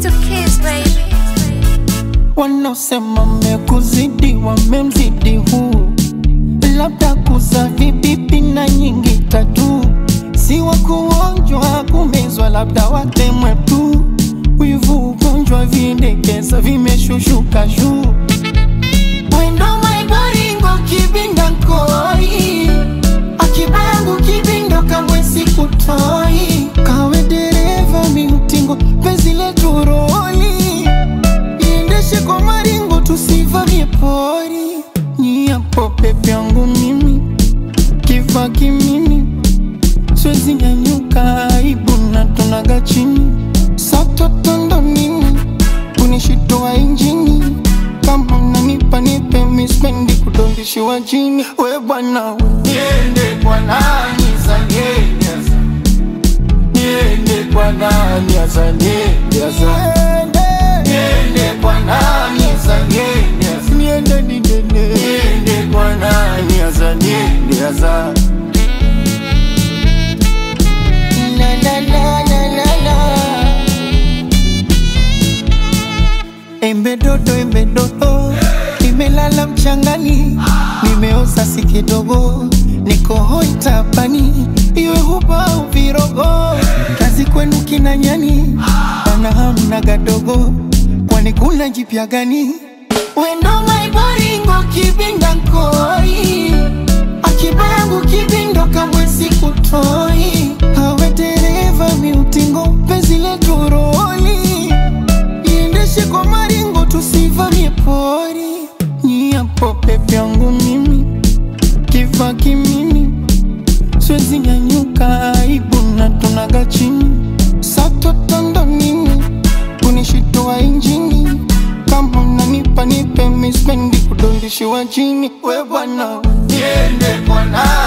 to kiss, baby. Wanaosema mekuzidi wamemzidi huu, labda kuza vibibi na nyingi tatu, si wa kuonjwa kumezwa labda watemwe tu, wivu ugonjwa vindekeza vimeshushuka juu. Wendo maibaringo kibinda nkoi, akibangu kibindo kamwe sikutoi, kawe dereva miutingo penzi letu roli, iendeshe kwa maringo tusivamie pori. Nyiapo pepe yangu mimi, kifa kimimi, siwezi nyanyuka aibu na tunaga chini. Satoto ndo nini, kunishitoa injini, kama unanipa nipe mispendi kudondishiwa jini. We bwana niende kwa nani zanyeza, niende kwa nani azanyeza, niende kwa nani azanyeza, niende niende kwa nani azanyeza. La la la la la la. Embe dodo, nimelala mchangani, nimeoza si kidogo, niko hoi tapani, iwe huba au virogo, kazi kwenu kina nyani, ana hamna gadogo, kwani kuna jipya gani? Wendo maibaringo kibinda nkoi, akibangu kibindo kamwe sikutoi, hawe dereva miutingo penzi letu roli, iendeshe kwa maringo tusivamie pori. Nyiapo pepe yangu mimi, kifa kimimi, siwezi nyanyuka aibu na tunaga chini. Satoto ndo nini, kunishitoa injini, kama unanipa nipe mispendi kudondishiwa jini. We bwana niende kwa nani